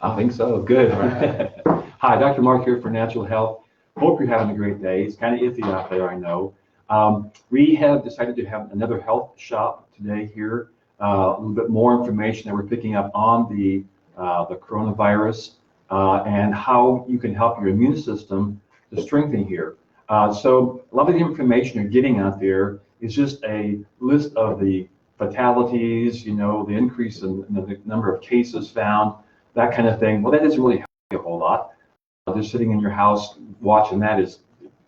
I think so. Good. All right. Hi, Dr. Mark here for Natural Health. Hope you're having a great day. It's kind of iffy out there, I know. We have decided to have another health shop today here. A little bit more information that we're picking up on the coronavirus and how you can help your immune system to strengthen here. So a lot of the information you're getting out there is just a list of the fatalities, the increase in the number of cases found, that kind of thing. Well, that doesn't really help you a whole lot. Just sitting in your house watching that is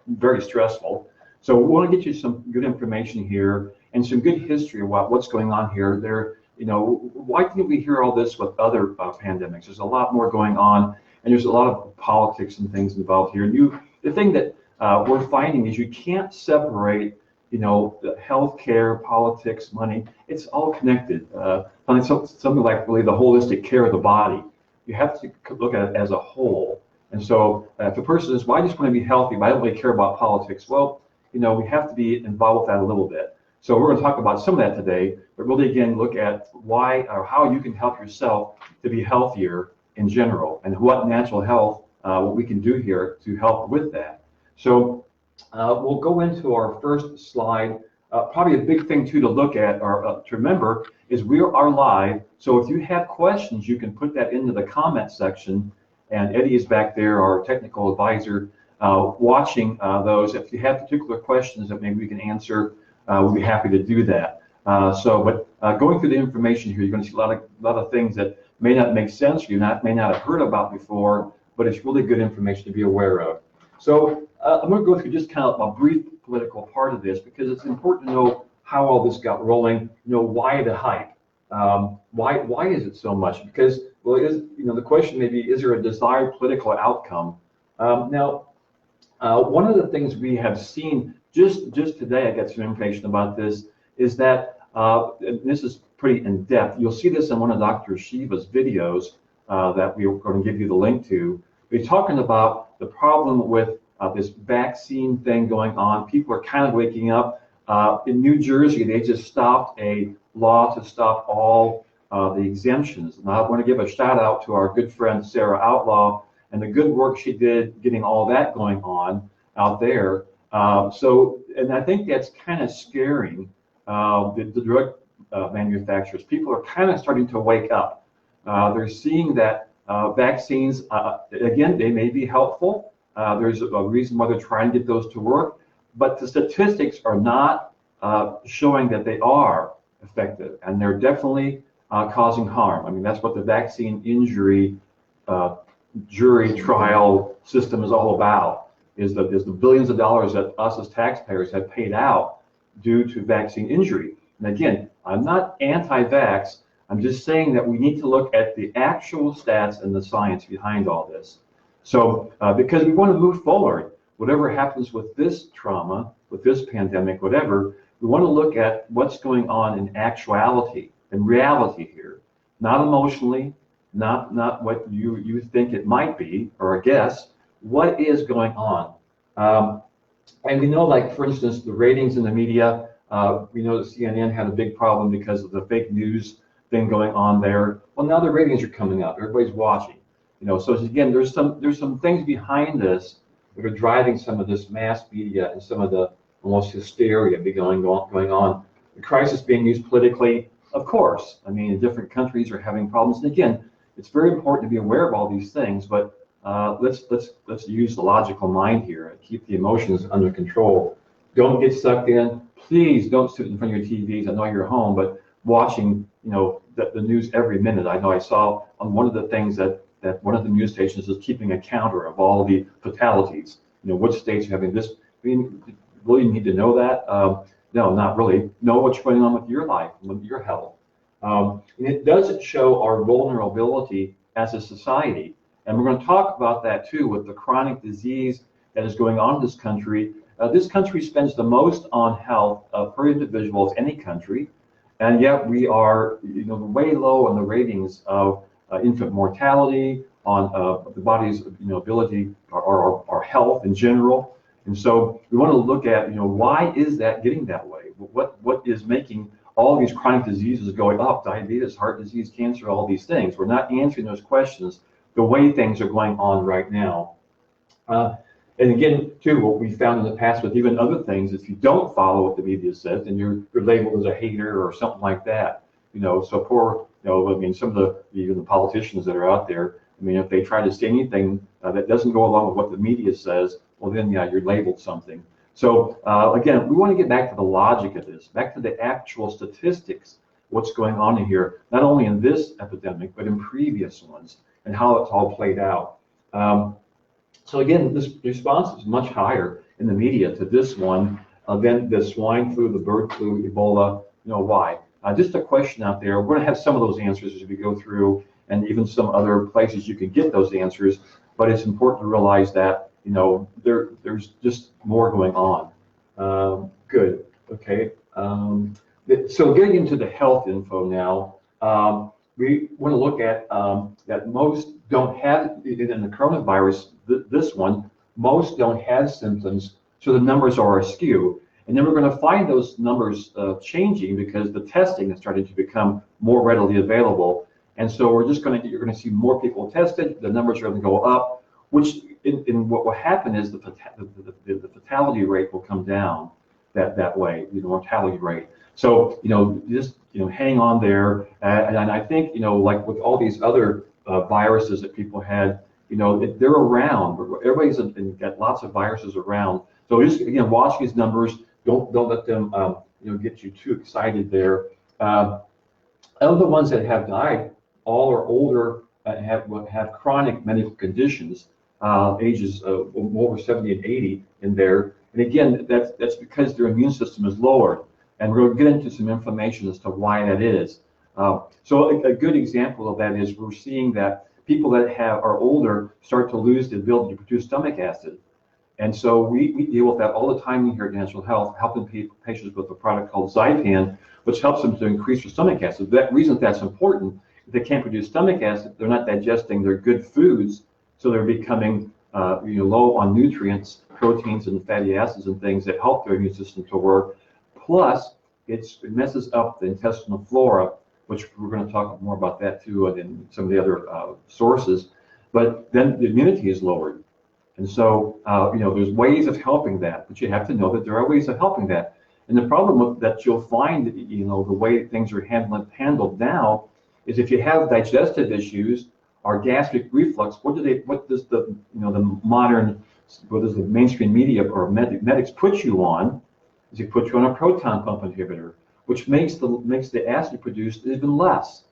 very stressful. So we want to get you some good information here and some good history about what's going on here. Why didn't we hear all this with other pandemics? There's a lot more going on, and there's a lot of politics and things involved here. And the thing that we're finding is you can't separate, the healthcare, politics, money. It's all connected. Something like really the holistic care of the body. You have to look at it as a whole. And so if a person says, well, I just want to be healthy, but I don't really care about politics. Well, we have to be involved with that a little bit. So we're going to talk about some of that today, but really, again, look at why or how you can help yourself to be healthier in general, and what natural health, what we can do here to help with that. So we'll go into our first slide. Probably a big thing, too, to look at or to remember is we are live. So if you have questions, you can put that into the comment section. And Eddie is back there, our technical advisor, watching those. If you have particular questions that maybe we can answer, we'll be happy to do that. But going through the information here, you're going to see a lot of things that may not make sense, may not have heard about before, but it's really good information to be aware of. So I'm going to go through just kind of a brief political part of this because it's important to know how all this got rolling. Why the hype? Why is it so much? Because the question may be, is there a desired political outcome? Now, one of the things we have seen just today, I got some information about this, is that and this is pretty in depth. You'll see this in one of Dr. Shiva's videos that we are going to give you the link to. We're talking about the problem with this vaccine thing going on. People are kind of waking up. In New Jersey, they just stopped a law to stop all the exemptions. And I want to give a shout out to our good friend Sarah Outlaw and the good work she did getting all that going on out there. And I think that's kind of scaring the drug manufacturers. People are kind of starting to wake up. They're seeing that vaccines, again, they may be helpful. There's a reason why they're trying to get those to work, but the statistics are not showing that they are effective, and they're definitely causing harm. I mean, that's what the vaccine injury jury trial system is all about, is the billions of dollars that us as taxpayers have paid out due to vaccine injury. And again, I'm not anti-vax. I'm just saying that we need to look at the actual stats and the science behind all this. So because we want to move forward, whatever happens with this trauma, with this pandemic, whatever, we want to look at what's going on in actuality, in reality here, not emotionally, not what you think it might be or a guess. What is going on? And we know, like, for instance, the ratings in the media, we know that CNN had a big problem because of the fake news thing going on there. Well, now the ratings are coming up. Everybody's watching. So again, there's some things behind this that are driving some of this mass media and some of the almost hysteria going on. The crisis being used politically, of course. I mean, different countries are having problems. And again, it's very important to be aware of all these things, but let's use the logical mind here and keep the emotions under control. Don't get sucked in. Please don't sit in front of your TVs. I know you're home, but watching, the news every minute. I know I saw on one of the things that one of the news stations is keeping a counter of all the fatalities. Which states are having this. I mean, really need to know that? No, not really. Know what's going on with your life, with your health. And it doesn't show our vulnerability as a society. And we're going to talk about that too with the chronic disease that is going on in this country. This country spends the most on health per individual of any country, and yet we are way low on the ratings of infant mortality, on the body's ability or our health in general. And so we want to look at why is that getting that way? What is making all these chronic diseases going up? Diabetes, heart disease, cancer, all these things. We're not answering those questions. the way things are going on right now. And again, too, what we found in the past with even other things, if you don't follow what the media says, then you're labeled as a hater or something like that. So poor, I mean, some of even the politicians that are out there, I mean, if they try to say anything that doesn't go along with what the media says, well, then, yeah, you're labeled something. So again, we want to get back to the logic of this, back to the actual statistics, what's going on in here, not only in this epidemic, but in previous ones, and how it's all played out. So again, this response is much higher in the media to this one than the swine flu, the bird flu, Ebola. Why? Just a question out there. We're going to have some of those answers as we go through, and even some other places you can get those answers. But it's important to realize that there's just more going on. Good. Okay. So getting into the health info now, we want to look at that most don't have, in the coronavirus, this one, most don't have symptoms, so the numbers are askew. And then we're going to find those numbers changing because the testing is starting to become more readily available. And so you're going to see more people tested, the numbers are going to go up, which in what will happen is the fatality rate will come down that way, the mortality rate. So, just, hang on there. And I think, like with all these other viruses that people had, they're around. Everybody's got lots of viruses around. So just, again, watch these numbers. Don't let them, get you too excited there. Of the ones that have died, all are older and have chronic medical conditions, ages over 70 and 80 in there. And again, that's because their immune system is lowered. And we're going to get into some information as to why that is. So a good example of that is we're seeing that people that are older start to lose the ability to produce stomach acid. And so we deal with that all the time here at Natural Health, helping patients with a product called Zypan, which helps them to increase their stomach acid. The reason that's important, if they can't produce stomach acid, they're not digesting their good foods, so they're becoming low on nutrients, proteins, and fatty acids and things that help their immune system to work. Plus, it messes up the intestinal flora, which we're going to talk more about that too in some of the other sources. But then the immunity is lowered. And so, there's ways of helping that, but you have to know that there are ways of helping that. And the problem that you'll find, the way things are handled now, is if you have digestive issues or gastric reflux, what does the mainstream media or medics put you on? Is they put you on a proton pump inhibitor, which makes the acid produced even less.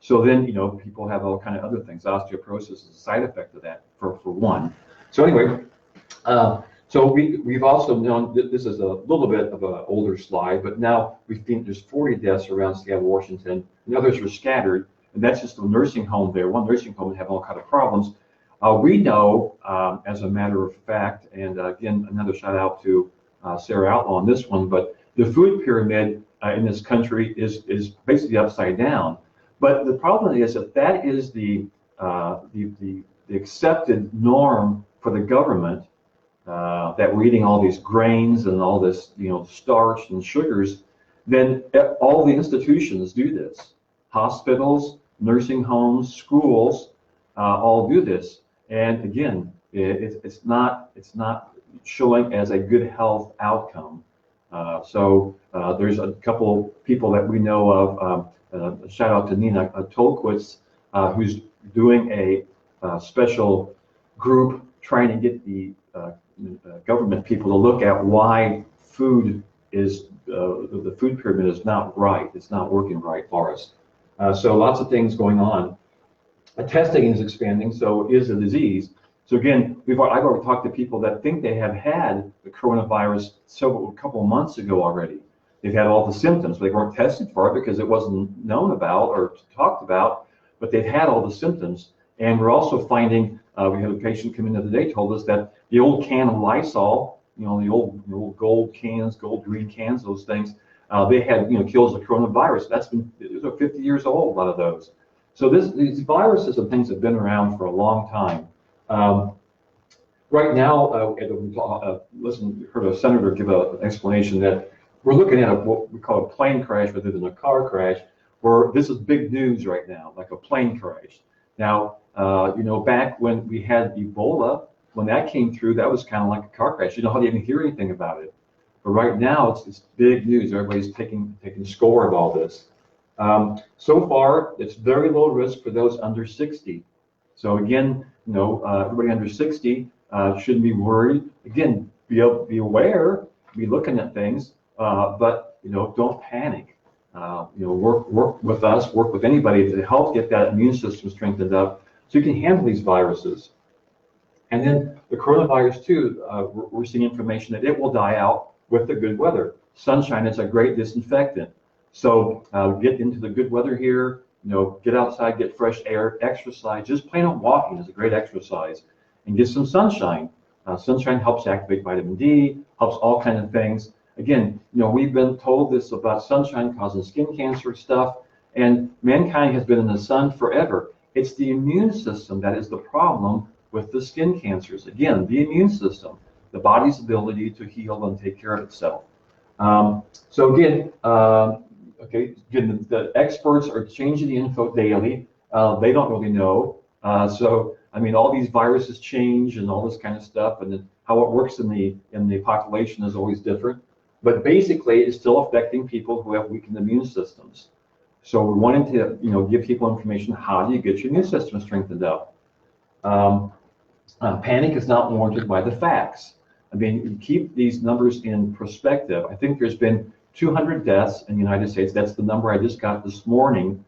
So then, people have all kind of other things. Osteoporosis is a side effect of that, for one. So anyway, so we've also known that this is a little bit of an older slide, but now we think there's 40 deaths around Seattle, Washington, and others are scattered, and that's just a nursing home there. One nursing home would have all kind of problems. We know, as a matter of fact, and again, another shout out to Sarah Outlaw on this one, but the food pyramid in this country is basically upside down. But the problem is that is the accepted norm for the government, that we're eating all these grains and all this, starch and sugars. Then all the institutions do this. Hospitals, nursing homes, schools, all do this. And again, it's not showing as a good health outcome. So there's a couple people that we know of. Shout out to Nina Tolkwitz, who's doing a special group trying to get the government people to look at why food is the food pyramid is not right. It's not working right for us. So lots of things going on. Testing is expanding, so is the disease. So again, I've already talked to people that think they have had the coronavirus a couple of months ago already. They've had all the symptoms, but they weren't tested for it because it wasn't known about or talked about, but they've had all the symptoms. And we're also finding, we had a patient come in the other day, told us that the old can of Lysol, the old gold cans, gold green cans, those things, they had, kills of coronavirus. Those are 50 years old, a lot of those. So these viruses and things have been around for a long time. Right now, heard a senator give an explanation that we're looking at what we call a plane crash rather than a car crash, where this is big news right now, like a plane crash. Now, back when we had Ebola, when that came through, that was kind of like a car crash. You don't even hear anything about it. But right now, it's big news. Everybody's taking score of all this. So far, it's very low risk for those under 60. So again, everybody under 60 shouldn't be worried. Again, be aware, be looking at things, but don't panic. Work with us, work with anybody to help get that immune system strengthened up so you can handle these viruses. And then the coronavirus too, we're seeing information that it will die out with the good weather. Sunshine is a great disinfectant. So get into the good weather here, get outside, get fresh air, exercise. Just plain old walking is a great exercise. And get some sunshine. Sunshine helps activate vitamin D, helps all kinds of things. Again, we've been told this about sunshine causing skin cancer stuff, and mankind has been in the sun forever. It's the immune system that is the problem with the skin cancers. Again, the immune system, the body's ability to heal and take care of itself. So again, the experts are changing the info daily. They don't really know. So I mean, all these viruses change and all this kind of stuff, and then how it works in the population is always different. But basically, it's still affecting people who have weakened immune systems. So we wanted to, give people information. How do you get your immune system strengthened up? Panic is not warranted by the facts. I mean, you keep these numbers in perspective. I think there's been 200 deaths in the United States. That's the number I just got this morning.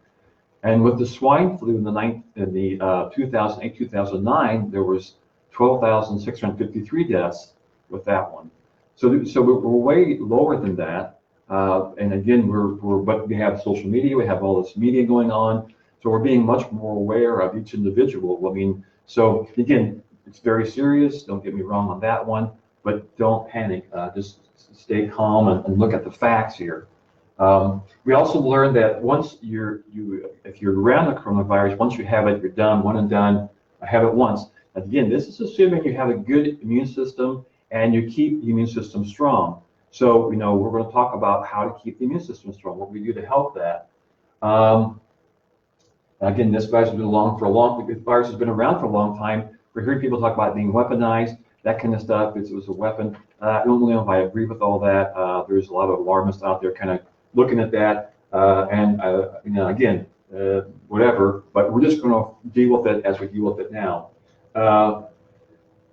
And with the swine flu in the 2008-2009, there was 12,653 deaths with that one. So we're way lower than that. And again, but we have social media, we have all this media going on, so we're being much more aware of each individual. I mean, so again, it's very serious. Don't get me wrong on that one, but don't panic. Just stay calm and look at the facts here. We also learned that once if you're around the coronavirus, once you have it, you're done, one and done. Have it once. Again, this is assuming you have a good immune system and you keep the immune system strong. So, we're going to talk about how to keep the immune system strong, what we do to help that. Again, this virus has been this virus has been around for a long time. We're hearing people talk about it being weaponized, that kind of stuff. It was a weapon. I don't know if I agree with all that. There's a lot of alarmists out there kind of looking at that. Again, whatever, but we're just going to deal with it as we deal with it now.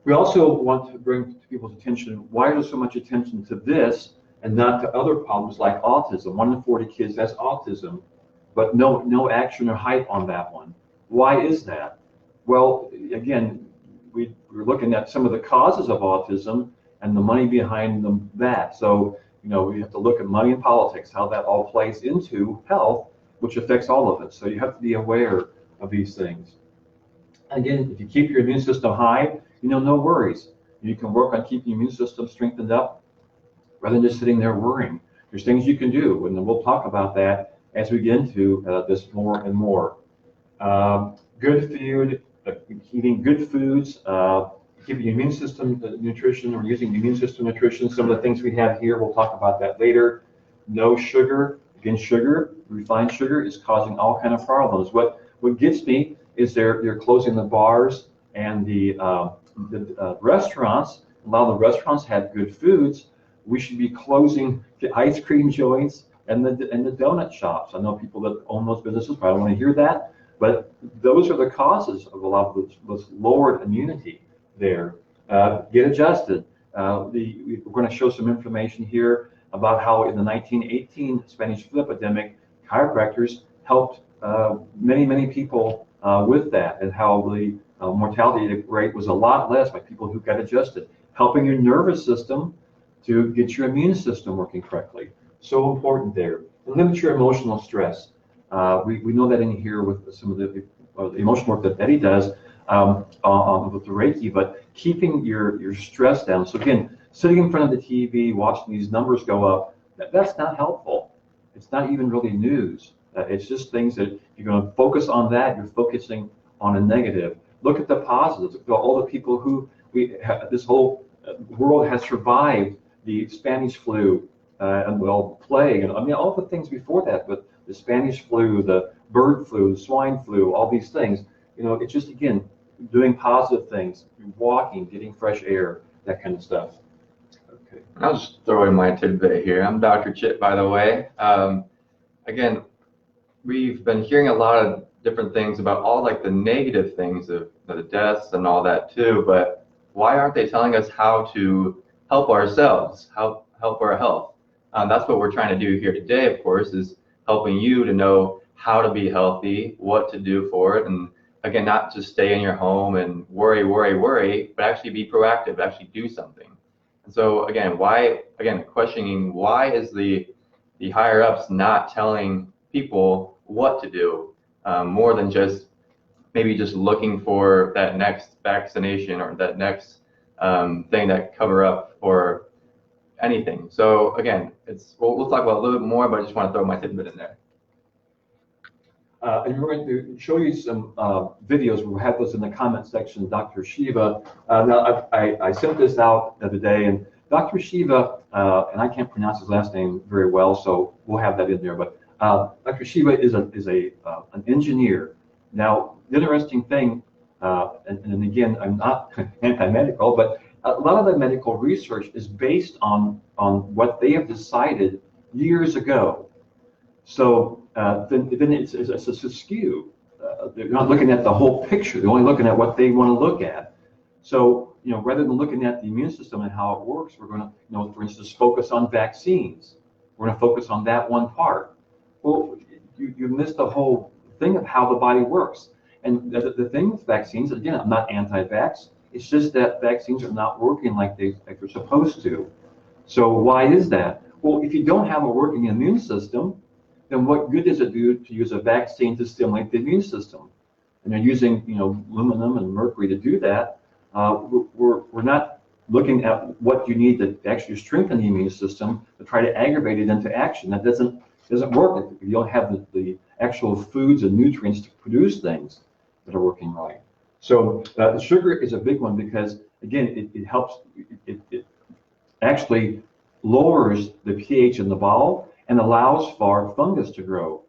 We also want to bring to people's attention, why is there so much attention to this and not to other problems like autism? 1 in 40 kids has autism, but no action or hype on that one. Why is that? Well, again, we're looking at some of the causes of autism and the money behind that. So, we have to look at money and politics, how that all plays into health, which affects all of it. So you have to be aware of these things. Again, if you keep your immune system high, no worries. You can work on keeping your immune system strengthened up rather than just sitting there worrying. There's things you can do, and we'll talk about that as we get into this more and more. Good food, eating good foods, keeping your immune system nutrition, or using immune system nutrition. Some of the things we have here, we'll talk about that later. No sugar. Again, refined sugar is causing all kind of problems. What gets me is they're closing the bars and the restaurants. A lot of the restaurants have good foods. We should be closing the ice cream joints and the donut shops. I know people that own those businesses probably don't want to hear that, but those are the causes of a lot of this lowered immunity there. Get adjusted. We're going to show some information here about how in the 1918 Spanish flu epidemic, chiropractors helped many people with that, and how the mortality rate was a lot less by people who got adjusted, helping your nervous system to get your immune system working correctly. So important there. And limit your emotional stress. We know that in here with some of the emotional work that Eddie does with the Reiki, but keeping your stress down. So again, sitting in front of the TV, watching these numbers go up, that's not helpful. It's not even really news. It's just things that you're going to focus on that, you're focusing on a negative. Look at the positives. Look at all the people who this whole world has survived the Spanish flu and plague, and I mean all the things before that, but the Spanish flu, the bird flu, the swine flu, all these things. it's just, again, doing positive things, walking, getting fresh air, that kind of stuff. Okay. I'll just throw in my tidbit here. I'm Dr. Chip, by the way. Again, we've been hearing a lot of different things about all like the negative things of the deaths and all that too, but why aren't they telling us how to help ourselves, help our health? That's what we're trying to do here today, of course, is helping you to know how to be healthy, what to do for it, and again, not just stay in your home and worry, but actually be proactive, actually do something. And so again, questioning why is the higher ups not telling people what to do, more than just maybe just looking for that next vaccination or that next thing that cover up for anything. So again, we'll talk about a little bit more, but I just want to throw my tidbit in there. And we're going to show you some videos. We'll have those in the comment section. Dr. Shiva. Now, I sent this out the other day, and Dr. Shiva, and I can't pronounce his last name very well, so we'll have that in there. But Dr. Shiva is an engineer. Now, the interesting thing, and again, I'm not anti-medical, but a lot of the medical research is based on what they have decided years ago. So then it's a skew. They're not looking at the whole picture. They're only looking at what they want to look at. So, rather than looking at the immune system and how it works, we're going to, for instance, focus on vaccines. We're going to focus on that one part. Well, you missed the whole thing of how the body works. And the thing with vaccines, again, I'm not anti-vax. It's just that vaccines are not working like they're supposed to. So why is that? Well, if you don't have a working immune system, then what good does it do to use a vaccine to stimulate the immune system? And they're using, aluminum and mercury to do that. We're not looking at what you need to actually strengthen the immune system to try to aggravate it into action. That doesn't work if you don't have the actual foods and nutrients to produce things that are working right. So sugar is a big one because, again, it helps, it actually lowers the pH in the bowel and allows for fungus to grow.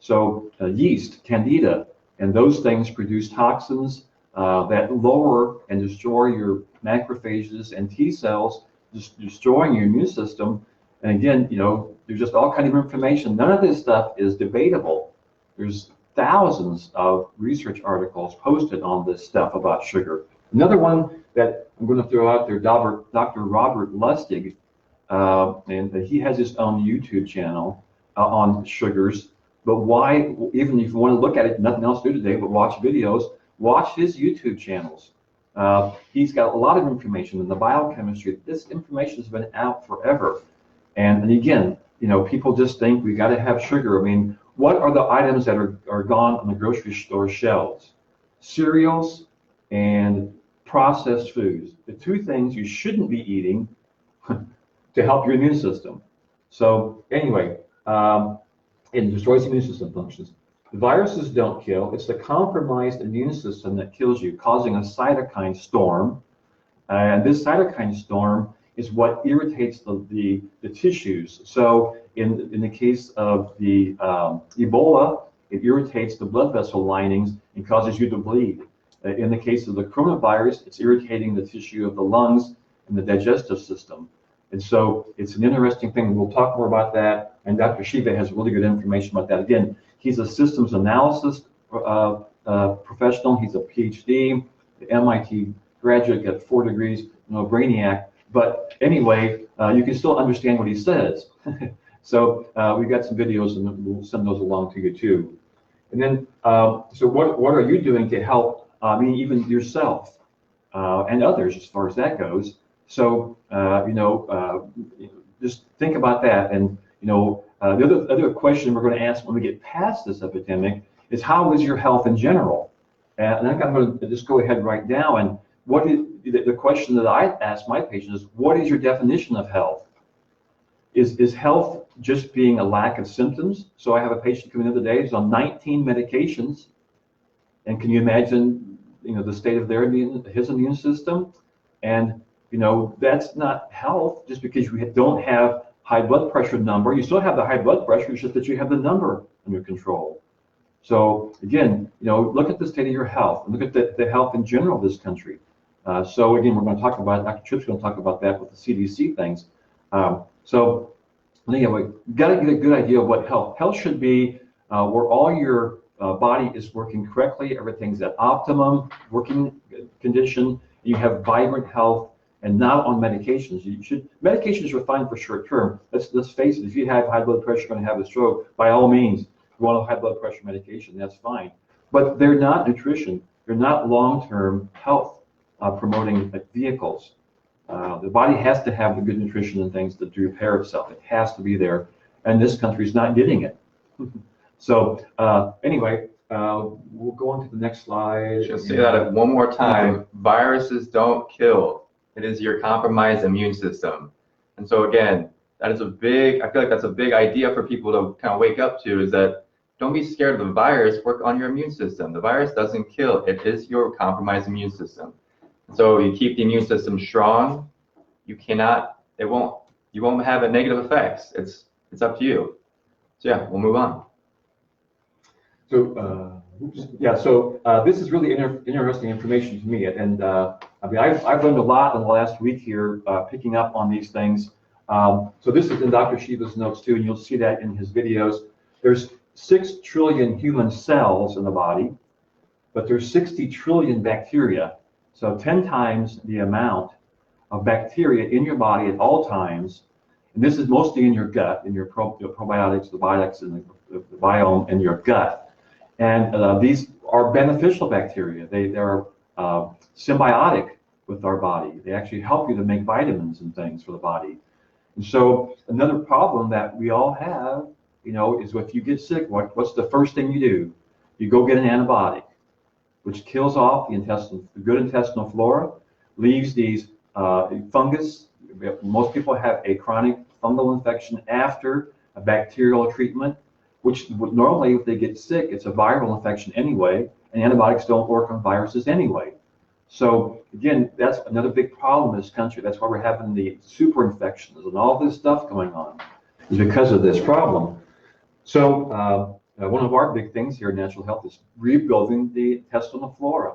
So yeast, candida, and those things produce toxins that lower and destroy your macrophages and T cells, destroying your immune system. And again, there's just all kinds of information. None of this stuff is debatable. There's thousands of research articles posted on this stuff about sugar. Another one that I'm going to throw out there, Dr. Robert Lustig, and he has his own YouTube channel on sugars. But why, even if you want to look at it, nothing else to do today but watch videos, watch his YouTube channels. He's got a lot of information in the biochemistry. This information has been out forever. And again, people just think we got to have sugar. I mean, what are the items that are gone on the grocery store shelves? Cereals and processed foods. The two things you shouldn't be eating to help your immune system. So anyway, it destroys immune system functions. The viruses don't kill. It's the compromised immune system that kills you, causing a cytokine storm. And this cytokine storm is what irritates the tissues. So in the case of the Ebola, it irritates the blood vessel linings and causes you to bleed. In the case of the coronavirus, it's irritating the tissue of the lungs and the digestive system. And so it's an interesting thing. We'll talk more about that. And Dr. Shiva has really good information about that. Again, he's a systems analysis professional. He's a PhD, the MIT graduate, got 4 degrees, brainiac. But anyway, you can still understand what he says. So we've got some videos, and we'll send those along to you too. And then, so what are you doing to help? Even yourself and others, as far as that goes. So just think about that. And the other question we're going to ask when we get past this epidemic is, how is your health in general? And I'm going to just go ahead right now. And what is the question that I ask my patients is, what is your definition of health? Is health just being a lack of symptoms? So I have a patient coming in today who's on 19 medications, and can you imagine, the state of his immune system? And that's not health. Just because you don't have high blood pressure number, you still have the high blood pressure. It's just that you have the number under control. So again, look at the state of your health. Look at the health in general of this country. So again, we're going to talk about, Dr. Tripp's going to talk about that with the CDC things. So anyway, got to get a good idea of what health should be, where all your body is working correctly, everything's at optimum working condition, you have vibrant health, and not on medications. Medications are fine for short term. Let's face it, if you have high blood pressure, you're going to have a stroke, by all means, you want a high blood pressure medication, that's fine. But they're not nutrition. They're not long-term health promoting vehicles. The body has to have the good nutrition and things to repair itself. It has to be there, and this country's not getting it. So anyway, we'll go on to the next slide. Just say that one more time. Okay. Viruses don't kill. It is your compromised immune system. And so again, that is I feel like that's a big idea for people to kind of wake up to, is that don't be scared of the virus, work on your immune system. The virus doesn't kill, it is your compromised immune system. So you keep the immune system strong, you won't have a negative effects. It's up to you. So yeah, we'll move on. So this is really interesting information to me, and I mean I've learned a lot in the last week here, picking up on these things. So this is in Dr. Shiva's notes too, and you'll see that in his videos. There's 6 trillion human cells in the body, but there's 60 trillion bacteria. So 10 times the amount of bacteria in your body at all times. And this is mostly in your gut, in your probiotics, the biotics, and the biome in your gut. And these are beneficial bacteria. They're symbiotic with our body. They actually help you to make vitamins and things for the body. And so another problem that we all have, is if you get sick, what's the first thing you do? You go get an antibiotic, which kills off the good intestinal flora, leaves these fungus. Most people have a chronic fungal infection after a bacterial treatment, which normally if they get sick, it's a viral infection anyway, and antibiotics don't work on viruses anyway. So again, that's another big problem in this country. That's why we're having the super infections and all this stuff going on, is because of this problem. So one of our big things here in natural health is rebuilding the intestinal flora,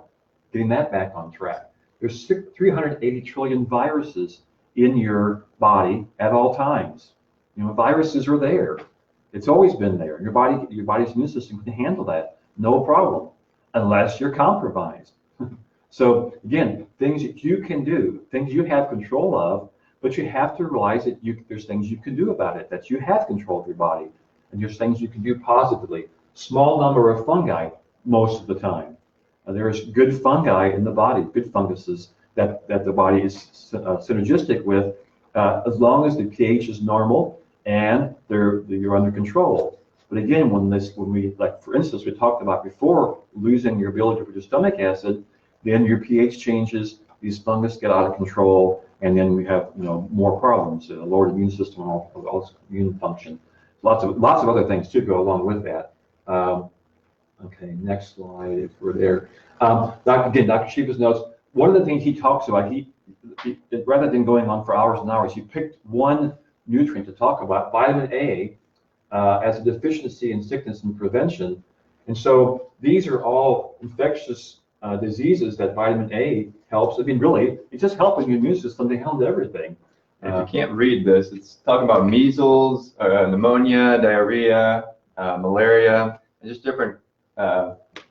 getting that back on track. There's 380 trillion viruses in your body at all times. Viruses are there. It's always been there. Your body's immune system can handle that, no problem, unless you're compromised. So again, things that you can do, things you have control of, but you have to realize that there's things you can do about it, that you have control of your body, and there's things you can do positively. Small number of fungi most of the time. There's good fungi in the body, good funguses that the body is synergistic with, as long as the pH is normal and you're under control. But again, when we, like for instance, we talked about before, losing your ability to produce stomach acid, then your pH changes, these fungus get out of control, and then we have more problems, lowered immune system, all immune function. Lots of other things too go along with that. Okay, next slide if we're there. Dr. Shiva's notes. One of the things he talks about, he rather than going on for hours and hours, he picked one nutrient to talk about, vitamin A, as a deficiency in sickness and prevention. And so these are all infectious diseases that vitamin A helps. I mean, really, it's just helping your immune system to handle everything. If you can't read this, it's talking about measles, pneumonia, diarrhea, malaria, and just different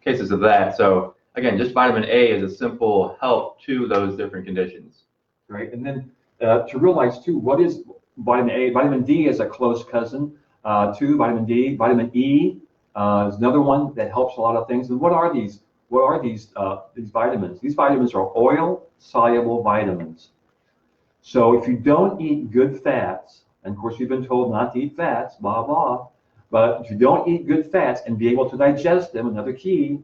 cases of that. So again, just vitamin A is a simple help to those different conditions. Right, and then to realize too, what is vitamin A? Vitamin D is a close cousin to vitamin D. Vitamin E is another one that helps a lot of things. And what are these? What are these vitamins? These vitamins are oil-soluble vitamins. So if you don't eat good fats, and of course you've been told not to eat fats, blah, blah, but if you don't eat good fats and be able to digest them, another key,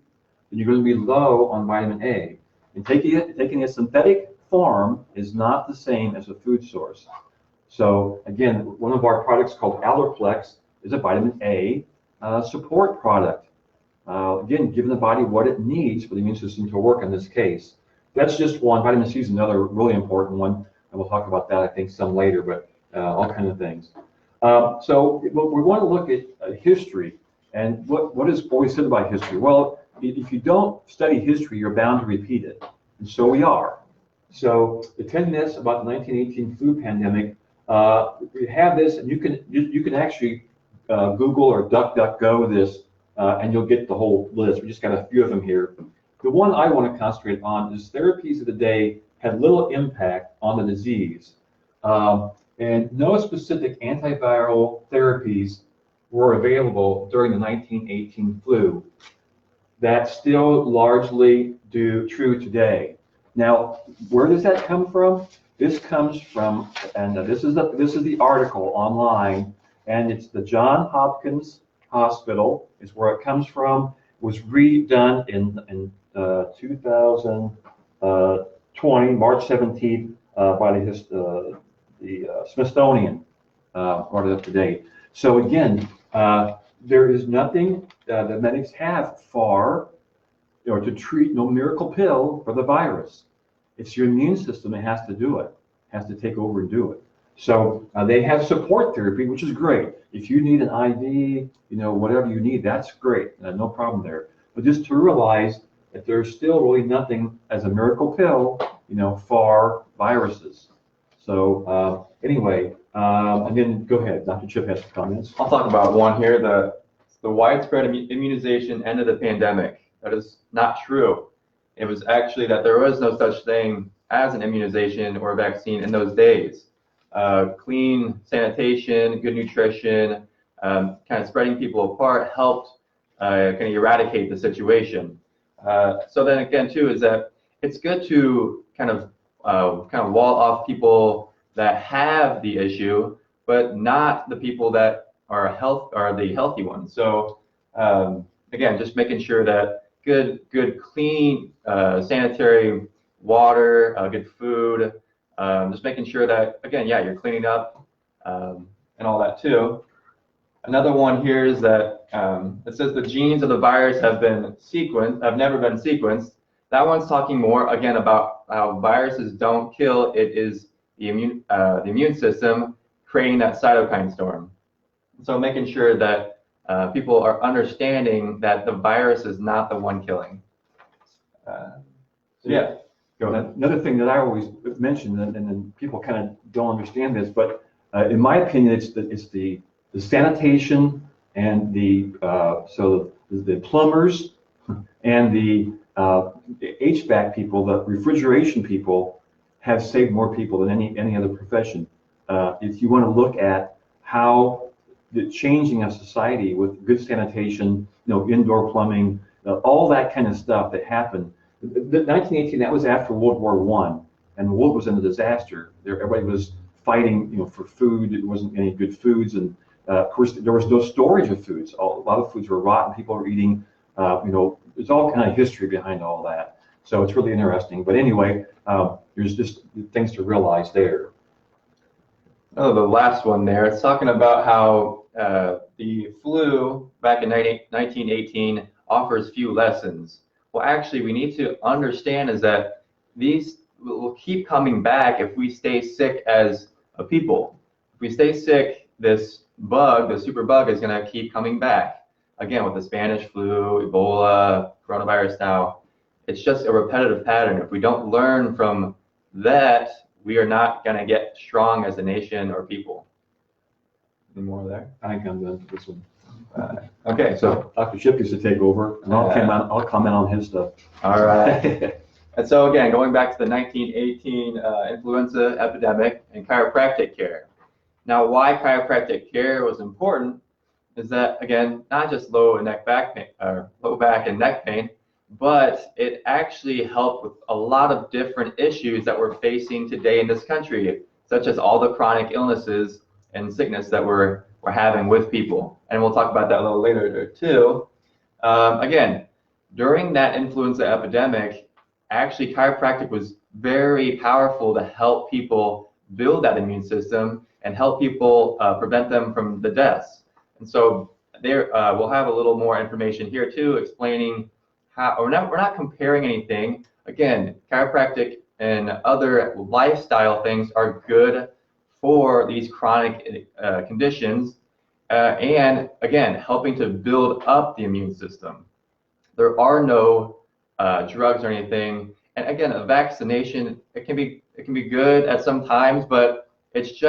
then you're going to be low on vitamin A. And taking a synthetic form is not the same as a food source. So again, one of our products called Allerplex is a vitamin A support product. Again, giving the body what it needs for the immune system to work in this case. That's just one. Vitamin C is another really important one. And we'll talk about that, I think, some later, but all kinds of things. So we want to look at history And what is always said about history? Well, if you don't study history, you're bound to repeat it. And so we are. So the 10 myths about the 1918 flu pandemic, we have this, and you can actually Google or DuckDuckGo this, and you'll get the whole list. We just got a few of them here. The one I want to concentrate on is therapies of the day had little impact on the disease. And no specific antiviral therapies were available during the 1918 flu. That's still largely true today. Now, where does that come from? This comes from, and this is the article online, and it's the Johns Hopkins Hospital is where it comes from. It was redone in 2020, March 17th, by the Smithsonian, brought it up to date. So again, there is nothing that medics have to treat, no miracle pill for the virus. It's your immune system that has to do it, has to take over and do it. So they have support therapy, which is great. If you need an IV, whatever you need, that's great. No problem there. But just to realize that there's still really nothing as a miracle pill, for viruses. So anyway, and then go ahead. Dr. Chip has some comments. I'll talk about one here. The widespread immunization ended the pandemic. That is not true. It was actually that there was no such thing as an immunization or a vaccine in those days. Clean sanitation, good nutrition, kind of spreading people apart helped kind of eradicate the situation. So then again too is that it's good to kind of wall off people that have the issue, but not the people that are the healthy ones. So again, just making sure that good clean sanitary water, good food, just making sure that again, yeah, you're cleaning up and all that too. Another one here is that it says the genes of the virus have never been sequenced. That one's talking more again about how viruses don't kill. It is the immune system creating that cytokine storm. So making sure that people are understanding that the virus is not the one killing. Yeah. Go ahead. Another thing that I always mention, and then people kind of don't understand this, but in my opinion, it's the sanitation and the plumbers and the HVAC people, the refrigeration people, have saved more people than any other profession. If you want to look at how the changing of society with good sanitation, indoor plumbing, all that kind of stuff that happened. The 1918, that was after World War I, and the world was in a disaster. Everybody was fighting, for food. There wasn't any good foods, and of course there was no storage of foods. A lot of foods were rotten. People were eating. There's all kind of history behind all that. So it's really interesting. But anyway, there's just things to realize there. Oh, the last one there. It's talking about how the flu back in 1918 offers few lessons. Well, actually, we need to understand is that these will keep coming back if we stay sick as a people. If we stay sick, this bug, the super bug, is going to keep coming back. Again, with the Spanish flu, Ebola, coronavirus now, it's just a repetitive pattern. If we don't learn from that, we are not going to get strong as a nation or people. Any more there? I think I'm done with this one. Okay, So Dr. Chip used to take over, and I'll comment on his stuff. All right. And so again, going back to the 1918 influenza epidemic and chiropractic care. Now, why chiropractic care was important is that, again, not just low back and neck pain, but it actually helped with a lot of different issues that we're facing today in this country, such as all the chronic illnesses and sickness that we're having with people. And we'll talk about that a little later too. Again, during that influenza epidemic, actually chiropractic was very powerful to help people build that immune system and help people prevent them from the deaths. And so there, we'll have a little more information here too, explaining how, we're not comparing anything. Again, chiropractic and other lifestyle things are good for these chronic conditions. and again, helping to build up the immune system. There are no drugs or anything, and again, a vaccination, it can be good at some times, but it's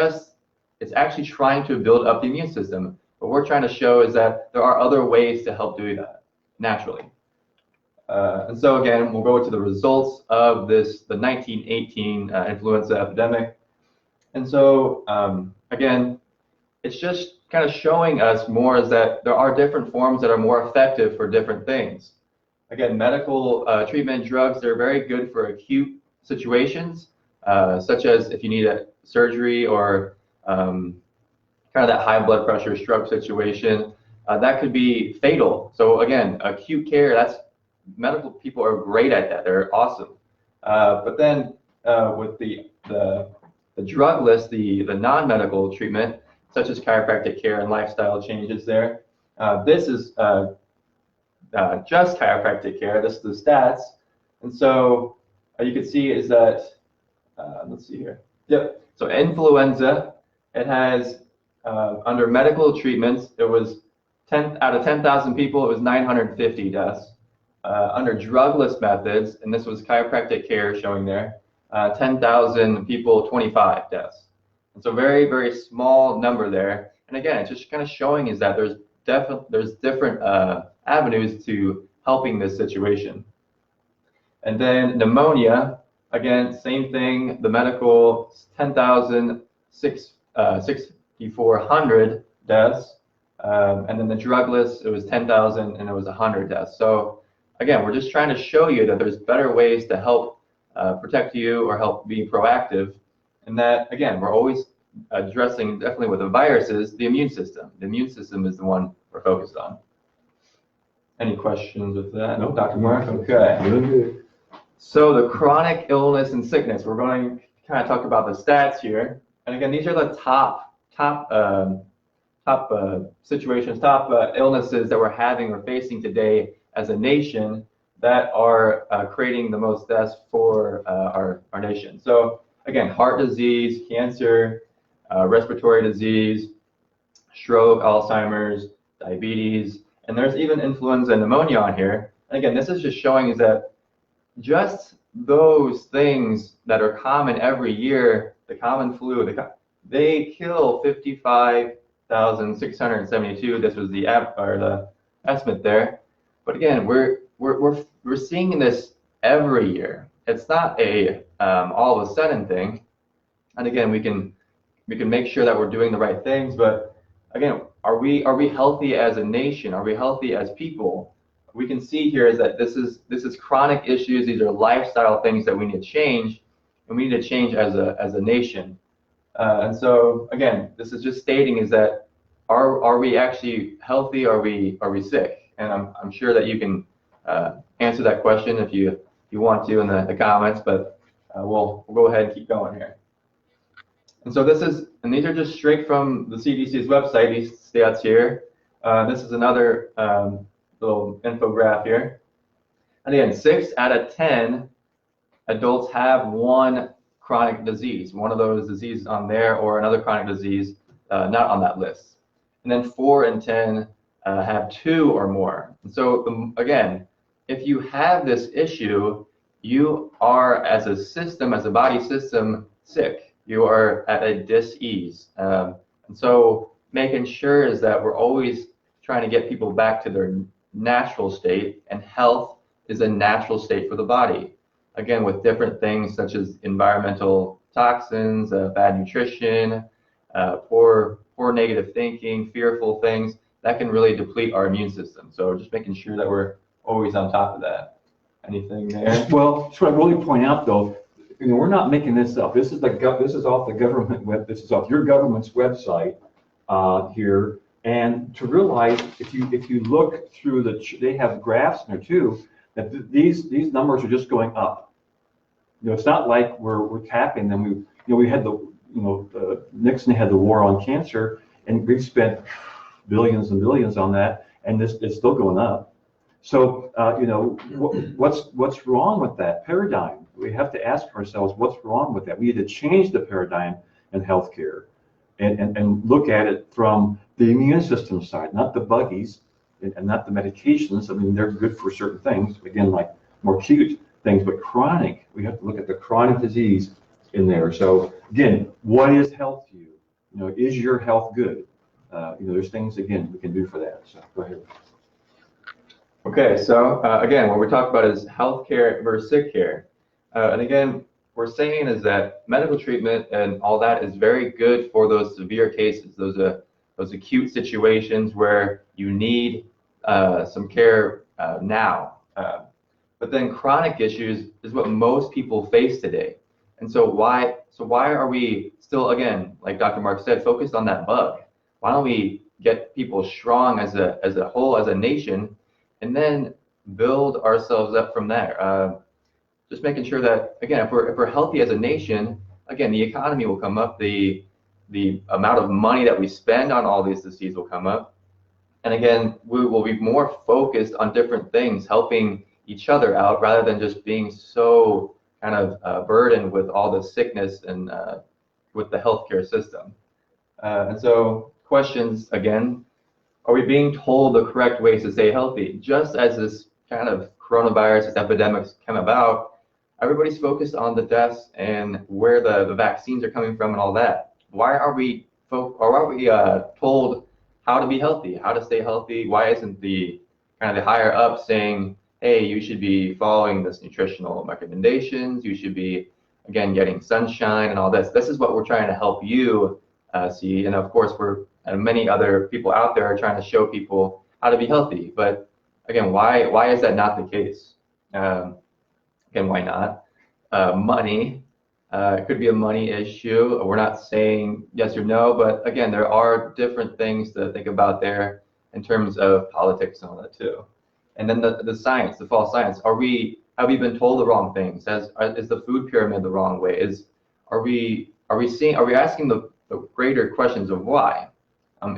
actually trying to build up the immune system. What we're trying to show is that there are other ways to help do that naturally. And so again, we'll go to the results of the 1918 influenza epidemic. And so again, it's just kind of showing us more is that there are different forms that are more effective for different things. Again, medical treatment drugs, they're very good for acute situations, such as if you need a surgery or kind of that high blood pressure stroke situation. That could be fatal. So again, acute care, medical people are great at that. They're awesome. But then with the drug list, the non-medical treatment, such as chiropractic care and lifestyle changes there, this is just chiropractic care. This is the stats. And so you can see is that, let's see here. Yep. So influenza, it has, under medical treatments, it was 10 out of 10,000 people, it was 950 deaths. Under drugless methods, and this was chiropractic care showing there, 10,000 people, 25 deaths. And so very, very small number there. And again, it's just kind of showing is that there's different avenues to helping this situation. And then pneumonia, again, same thing, the medical, 6,400 deaths. And then the drugless, it was 10,000 and it was 100 deaths. So again, we're just trying to show you that there's better ways to help protect you or help be proactive. And that, again, we're always addressing, definitely with the viruses, the immune system. The immune system is the one we're focused on. Any questions with that? No, Dr. Mark? Okay. Good. So the chronic illness and sickness, we're going to kind of talk about the stats here. And again, these are the top situations, illnesses that we're having or facing today as a nation that are creating the most deaths for our nation. So again, heart disease, cancer, respiratory disease, stroke, Alzheimer's, diabetes, and there's even influenza and pneumonia on here. And again, this is just showing is that just those things that are common every year, the common flu, they kill 55,672. This was the estimate there. But again, we're seeing this every year. It's not a all of a sudden thing. And again, we can make sure that we're doing the right things. But again, are we healthy as a nation? Are we healthy as people? We can see here is that this is chronic issues. These are lifestyle things that we need to change, and we need to change as a nation. And so again, this is just stating is that are we actually healthy? Are we sick? And I'm sure that you can answer that question if you want to in the comments, but we'll go ahead and keep going here. And so these are just straight from the CDC's website, these stats here. This is another little infograph here. And again, 6 out of 10 adults have one chronic disease, one of those diseases on there, or another chronic disease not on that list. And then 4 in 10 have 2 or more. And so again, if you have this issue, you are as a system, as a body system, sick. You are at a dis-ease. And so making sure is that we're always trying to get people back to their natural state, and health is a natural state for the body. Again, with different things such as environmental toxins, bad nutrition, poor negative thinking, fearful things, that can really deplete our immune system. So just making sure that we're always on top of that. Anything there? Well, that's what I really point out though. We're not making this up. This is off the government this is off your government's website here. And to realize, if you look through they have graphs in there too, that these numbers are just going up. It's not like we're capping them. We had Nixon had the war on cancer, and we've spent billions and billions on that, and it's still going up. So what's wrong with that paradigm? We have to ask ourselves what's wrong with that. We need to change the paradigm in healthcare. and look at it from the immune system side, not the buggies and not the medications. I mean, they're good for certain things, again, like more acute things, but chronic, we have to look at the chronic disease in there. So again, what is health to you? You know, is your health good? You know, there's things, again, we can do for that. So go ahead. Okay, so again, what we're talking about is healthcare versus sick care. And again, we're saying is that medical treatment and all that is very good for those severe cases, those acute situations where you need some care now. But then chronic issues is what most people face today. And so why are we still, again, like Dr. Mark said, focused on that bug? Why don't we get people strong as a whole, as a nation, and then build ourselves up from there? Just making sure that, again, if we're healthy as a nation, again, the economy will come up, the amount of money that we spend on all these diseases will come up, and again, we will be more focused on different things, helping each other out rather than just being so kind of burdened with all the sickness and with the healthcare system. And so questions again, are we being told the correct ways to stay healthy? Just as this kind of coronavirus, this epidemic came about, everybody's focused on the deaths and where the vaccines are coming from and all that. Why are we told how to be healthy, how to stay healthy? Why isn't the kind of the higher up saying, hey, you should be following this nutritional recommendations, you should be, again, getting sunshine and all this. This is what we're trying to help you see. And of course, and many other people out there are trying to show people how to be healthy. But again, why is that not the case? Again, why not? Money. It could be a money issue. We're not saying yes or no, but again, there are different things to think about there in terms of politics and all that too. And then the science, the false science. Have we been told the wrong things? Is the food pyramid the wrong way? Are we asking the greater questions of why?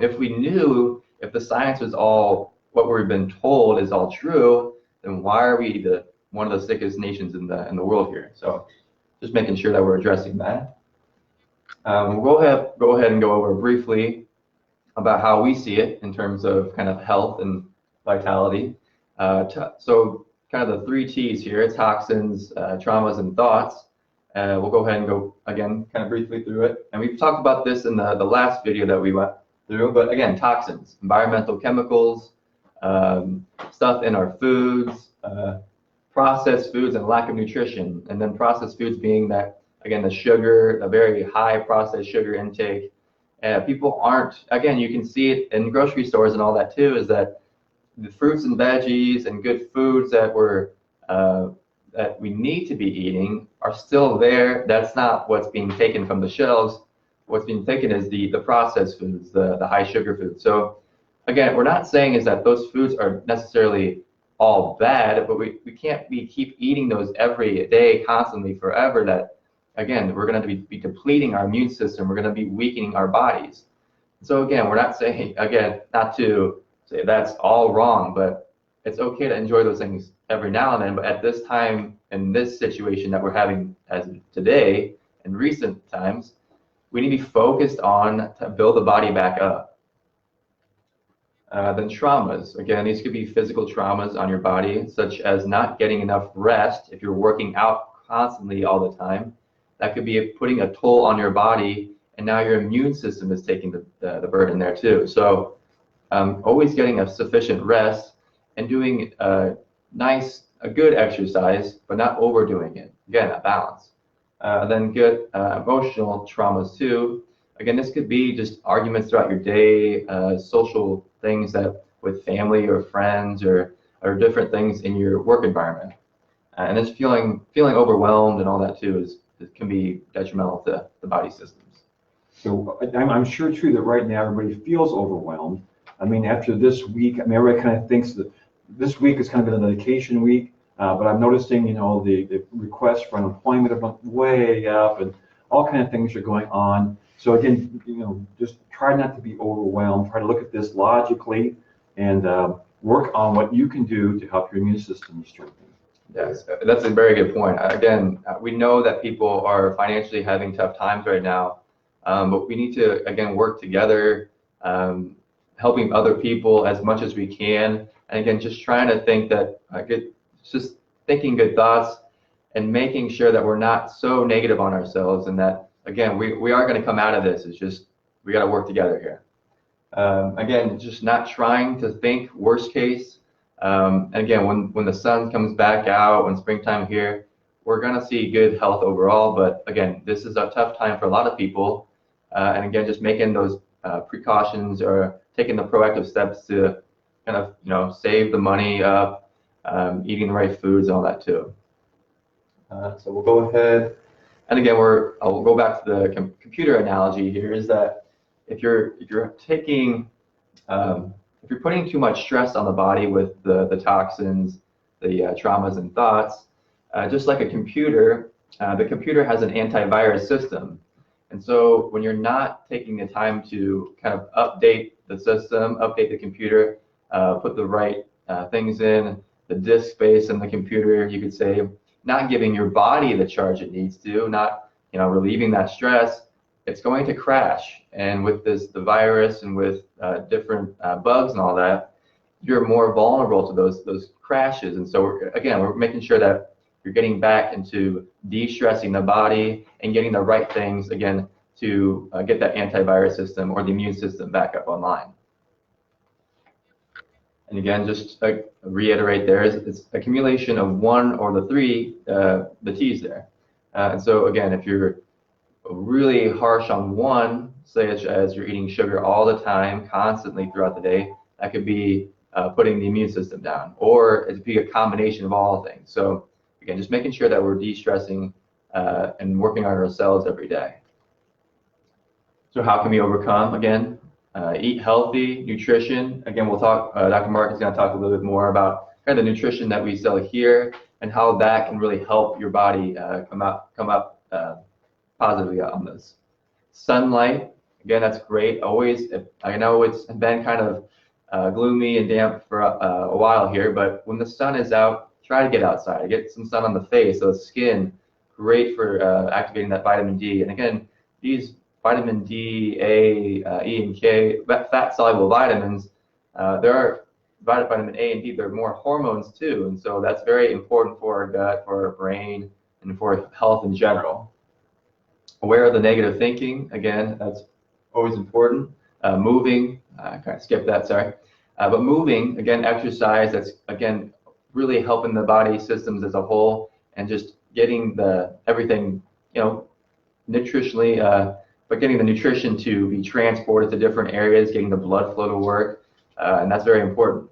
If we knew, if the science was all what we've been told is all true, then why are we one of the sickest nations in the world here? So just making sure that we're addressing that. We'll go ahead and go over briefly about how we see it in terms of kind of health and vitality. So kind of the 3 T's here: toxins, traumas, and thoughts. We'll go ahead and go again kind of briefly through it. And we've talked about this in the last video that we went through, but again, toxins, environmental chemicals, stuff in our foods, processed foods and lack of nutrition. And then processed foods being that, again, the sugar, a very high processed sugar intake. People aren't, again, you can see it in grocery stores and all that too, is that the fruits and veggies and good foods that we need to be eating are still there. That's not what's being taken from the shelves. What's being taken is the processed foods, the high sugar foods. So again, we're not saying is that those foods are necessarily all bad, but we can't keep eating those every day, constantly, forever. That, again, we're going to be depleting our immune system. We're going to be weakening our bodies. So again, we're not saying, again, not to say that's all wrong, but it's okay to enjoy those things every now and then. But at this time, in this situation that we're having as today, in recent times, we need to be focused on to build the body back up. Then traumas. Again, these could be physical traumas on your body, such as not getting enough rest. If you're working out constantly all the time, that could be putting a toll on your body, and now your immune system is taking the burden there too. So always getting a sufficient rest and doing a good exercise, but not overdoing it. Again, a balance. Then good emotional traumas too. Again, this could be just arguments throughout your day, social things that with family or friends or different things in your work environment. And this feeling overwhelmed and all that too can be detrimental to the body systems. So I'm sure too that right now everybody feels overwhelmed. I mean, after this week, I mean, everybody kind of thinks that this week is kind of been a vacation week, but I'm noticing, you know, the requests for unemployment have went way up, and all kind of things are going on. So again, you know, just try not to be overwhelmed. Try to look at this logically and work on what you can do to help your immune system strengthen. Yes, that's a very good point. Again, we know that people are financially having tough times right now, but we need to, again, work together, helping other people as much as we can. And again, just trying to think that, just thinking good thoughts and making sure that we're not so negative on ourselves, and that, again, we are going to come out of this. It's just, we got to work together here. Again, just not trying to think worst case. And again, when the sun comes back out, when springtime here, we're going to see good health overall. But again, this is a tough time for a lot of people. And again, just making those precautions or taking the proactive steps to kind of, save the money up, eating the right foods and all that too. So we'll go ahead. And again, I'll go back to the computer analogy here, is that if you're taking, if you're putting too much stress on the body with the toxins, the traumas and thoughts, just like a computer, the computer has an antivirus system. And so when you're not taking the time to kind of update the system, update the computer, put the right things in, the disk space in the computer, you could say, not giving your body the charge it needs to, not relieving that stress, it's going to crash. And with the virus and with different bugs and all that, you're more vulnerable to those crashes. And so we're making sure that you're getting back into de-stressing the body and getting the right things, again, to get that antivirus system or the immune system back up online. And again, just reiterate, it's accumulation of one or the three, the T's there. And so again, if you're really harsh on one, say as you're eating sugar all the time, constantly throughout the day, that could be putting the immune system down, or it could be a combination of all things. So again, just making sure that we're de-stressing and working on ourselves every day. So how can we overcome? Again, eat healthy, nutrition. Again, we'll talk, Dr. Mark is going to talk a little bit more about kind of the nutrition that we sell here and how that can really help your body come up positively on this. Sunlight, again, that's great. Always, I know it's been kind of gloomy and damp for a while here, but when the sun is out, try to get outside. Get some sun on the face, so the skin, great for activating that vitamin D. And again, these vitamin D, A, E, and K, fat-soluble vitamins, there are vitamin A and D, they're more hormones too, and so that's very important for our gut, for our brain, and for health in general. Aware of the negative thinking, again, that's always important. Moving, I kind of skipped that, sorry. But moving, again, exercise, that's, again, really helping the body systems as a whole, and just getting everything, nutritionally, but getting the nutrition to be transported to different areas, getting the blood flow to work, and that's very important.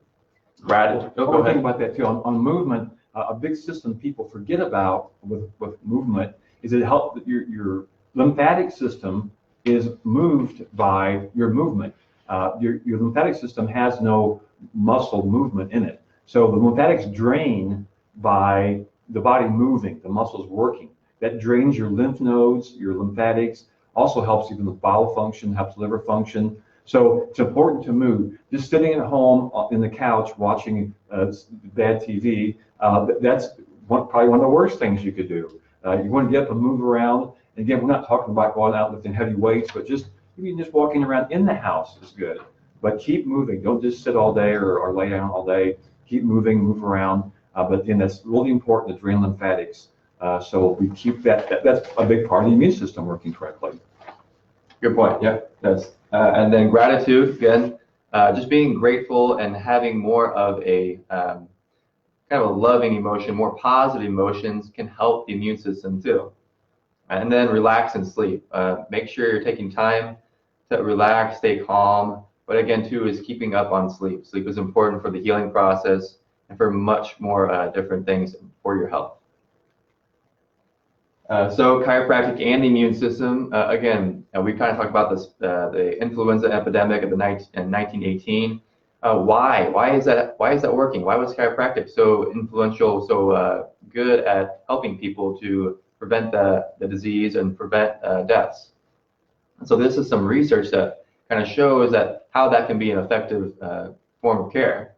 Brad, go ahead. Think about that too. On movement, a big system people forget about with movement is it helps your lymphatic system is moved by your movement. Your lymphatic system has no muscle movement in it. So the lymphatics drain by the body moving, the muscles working. That drains your lymph nodes, your lymphatics, also helps even with bowel function, helps liver function. So it's important to move. Just sitting at home in the couch watching bad TV, that's probably one of the worst things you could do. You want to get up and move around. And again, we're not talking about going out lifting heavy weights, but just even just walking around in the house is good. But keep moving. Don't just sit all day or lay down all day. Keep moving, move around. But then that's really important to drain lymphatics. So we keep that's a big part of the immune system working correctly. Good point. Yeah, that's and then gratitude, again, just being grateful and having more of a kind of a loving emotion, more positive emotions can help the immune system too. And then relax and sleep. Make sure you're taking time to relax, stay calm. But again, too, is keeping up on sleep. Sleep is important for the healing process and for much more different things for your health. So chiropractic and the immune system, again, we kind of talked about this, the influenza epidemic in 1918. Why is that working? Why was chiropractic so influential, so good at helping people to prevent the disease and prevent deaths? And so this is some research that kind of shows that how that can be an effective form of care.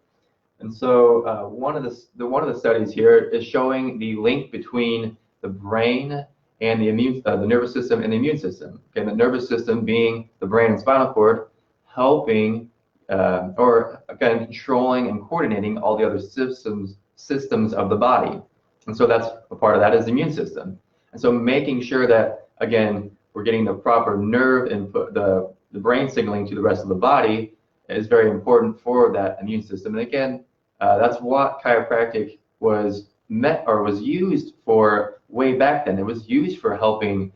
And so one of the studies here is showing the link between the brain and the nervous system and the immune system. Okay, the nervous system being the brain and spinal cord, helping or again controlling and coordinating all the other systems of the body. And so that's a part of that is the immune system. And so making sure that again we're getting the proper nerve input, the brain signaling to the rest of the body is very important for that immune system. And again, that's what chiropractic was used for way back then. It was used for helping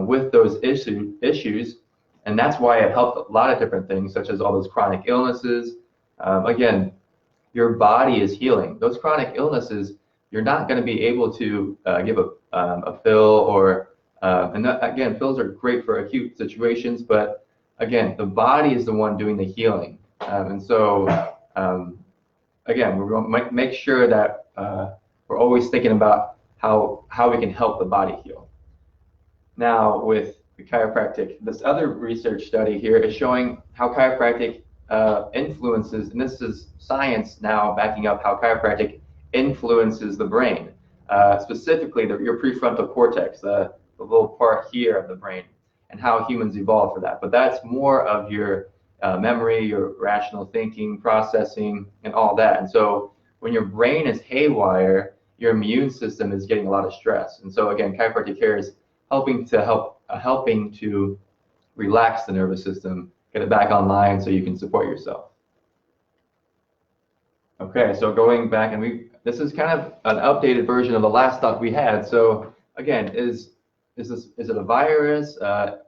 with those issues, and that's why it helped a lot of different things, such as all those chronic illnesses. Again, your body is healing. Those chronic illnesses, you're not going to be able to give a pill or, again, pills are great for acute situations, but again, the body is the one doing the healing. And so, again, we're going to make sure that we're always thinking about how we can help the body heal. Now, with the chiropractic, this other research study here is showing how chiropractic influences, and this is science now backing up how chiropractic influences the brain, specifically your prefrontal cortex, the little part here of the brain, and how humans evolved for that. But that's more of your memory, your rational thinking, processing, and all that. And so when your brain is haywire, your immune system is getting a lot of stress. And so again, chiropractic care is helping to relax the nervous system, get it back online so you can support yourself. Okay, so going back, and this is kind of an updated version of the last thought we had. So again, is it a virus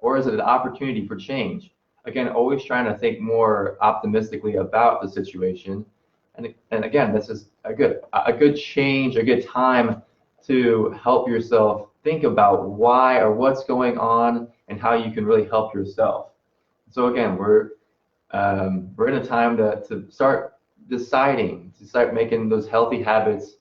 or is it an opportunity for change? Again, always trying to think more optimistically about the situation. And again, this is a good change, a good time to help yourself think about why or what's going on and how you can really help yourself. So again, we're in a time to start deciding, to start making those healthy habits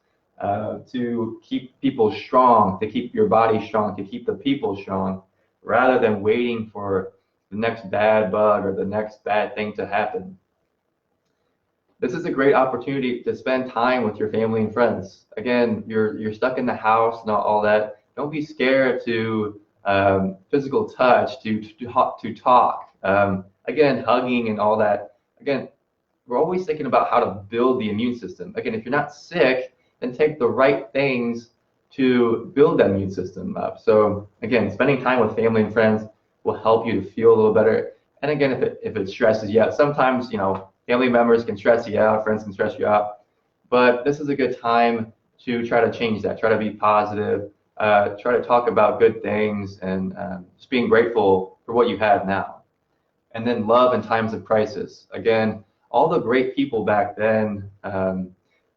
to keep people strong, to keep your body strong, to keep the people strong, rather than waiting for the next bad bug or the next bad thing to happen. This is a great opportunity to spend time with your family and friends. Again, you're stuck in the house and all that. Don't be scared to physical touch, to talk. Again, hugging and all that. Again, we're always thinking about how to build the immune system. Again, if you're not sick, then take the right things to build that immune system up. So again, spending time with family and friends will help you to feel a little better. And again, if it stresses you out, sometimes, family members can stress you out, friends can stress you out, but this is a good time to try to change that, try to be positive, try to talk about good things, and just being grateful for what you have now. And then love in times of crisis. Again, all the great people back then,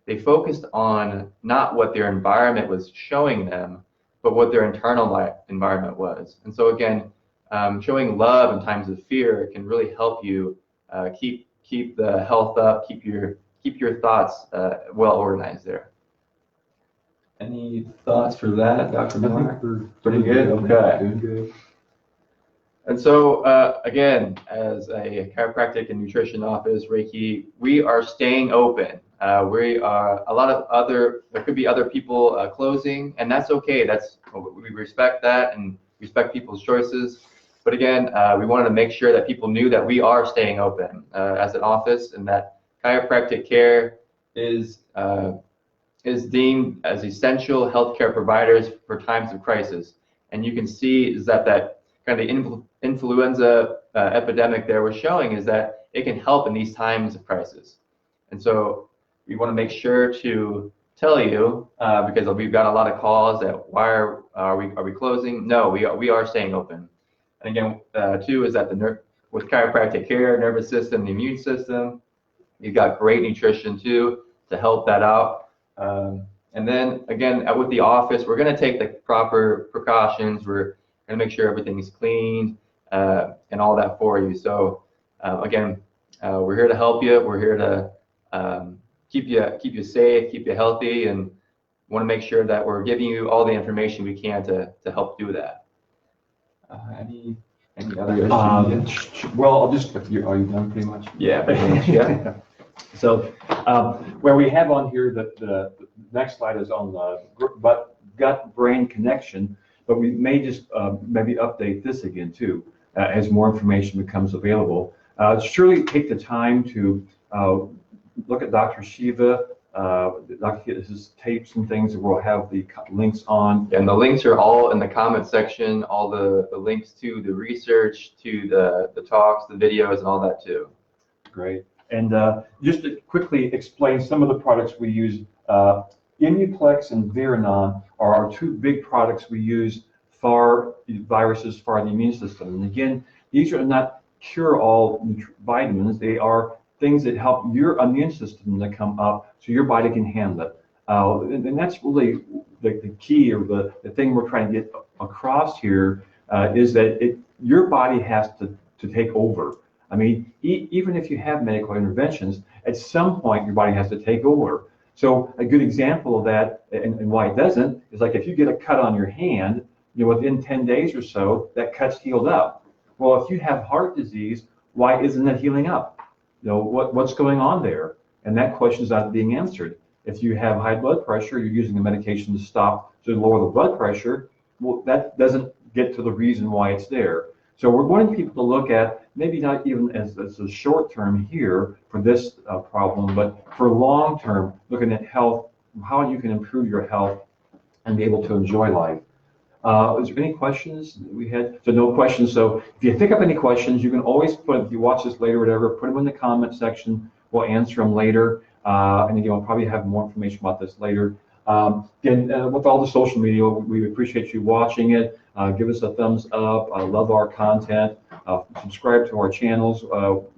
they focused on not what their environment was showing them, but what their internal environment was. And so again, showing love in times of fear can really help you keep the health up, keep your thoughts well organized there. Any thoughts for that, Dr. Miller? Pretty good. Okay. Doing good. And so again, as a chiropractic and nutrition office, Reiki, we are staying open. We are there could be other people closing, and that's okay. We respect that and respect people's choices. But again, we wanted to make sure that people knew that we are staying open as an office, and that chiropractic care is deemed as essential healthcare providers for times of crisis. And you can see is that kind of the influenza epidemic there was showing is that it can help in these times of crisis. And so we want to make sure to tell you because we've got a lot of calls that why are we closing? No, we are staying open. And again, too, is that with chiropractic care, nervous system, the immune system, you've got great nutrition too to help that out. And then again, with the office, we're going to take the proper precautions. We're going to make sure everything is cleaned and all that for you. So again, we're here to help you. We're here to keep you safe, keep you healthy, and want to make sure that we're giving you all the information we can to help do that. Any other issues? Well, are you done pretty much? Yeah, pretty much. Yeah. So where we have on here the next slide is on the gut-brain connection, but we may just maybe update this again too, as more information becomes available. Surely take the time to look at Dr. Shiva. Dr. his tapes and things that we'll have the links on. And the links are all in the comment section, all the links to the research, to the talks, the videos, and all that too. Great. And just to quickly explain some of the products we use, Imuplex and Viranon are our two big products we use for viruses for the immune system. And again, these are not cure-all vitamins. They are things that help your immune system to come up so your body can handle it. And that's really the key, or the thing we're trying to get across here, is that your body has to take over. I mean, even if you have medical interventions, at some point your body has to take over. So a good example of that, and why it doesn't, is like if you get a cut on your hand, within 10 days or so, that cut's healed up. Well, if you have heart disease, why isn't it healing up? What's going on there? And that question is not being answered. If you have high blood pressure, you're using the medication to lower the blood pressure. Well, that doesn't get to the reason why it's there. So we're wanting people to look at, maybe not even as a short term here for this problem, but for long term, looking at health, how you can improve your health and be able to enjoy life. Is there any questions we had? So no questions. So if you think up any questions, you can always if you watch this later or whatever, put them in the comment section. We'll answer them later. And again, we'll probably have more information about this later. Again, with all the social media, we appreciate you watching it. Give us a thumbs up. I love our content. Subscribe to our channels.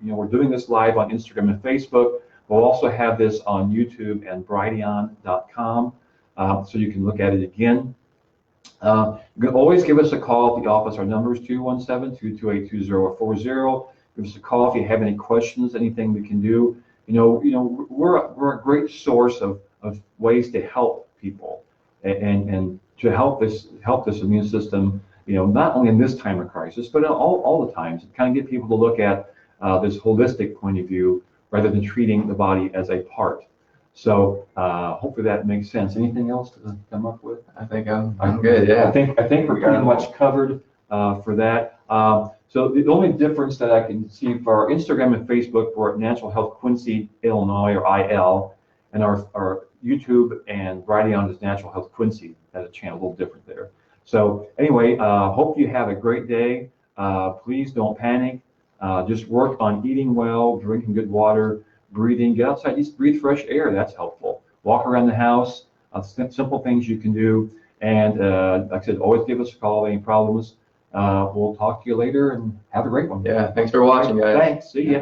We're doing this live on Instagram and Facebook. We'll also have this on YouTube and Brighteon.com, so you can look at it again. You can always give us a call at the office. Our number is 217-228-2040. Give us a call if you have any questions, anything we can do. We're a great source of ways to help people and to help this immune system, not only in this time of crisis, but all the times. Kind of get people to look at this holistic point of view rather than treating the body as a part. So hopefully that makes sense. Anything else to come up with? I think I'm good. Yeah. I think we're pretty much covered for that. So the only difference that I can see for our Instagram and Facebook, we're at Natural Health Quincy, Illinois, or IL, and our YouTube and Brighteon is Natural Health Quincy. Has a channel a little different there. So anyway, hope you have a great day. Please don't panic. Just work on eating well, drinking good water, breathing. Get outside, just breathe fresh air. That's helpful. Walk around the house. Simple things you can do. And like I said, always give us a call with any problems. We'll talk to you later and have a great one. Yeah, thanks for watching, guys. Thanks. See ya.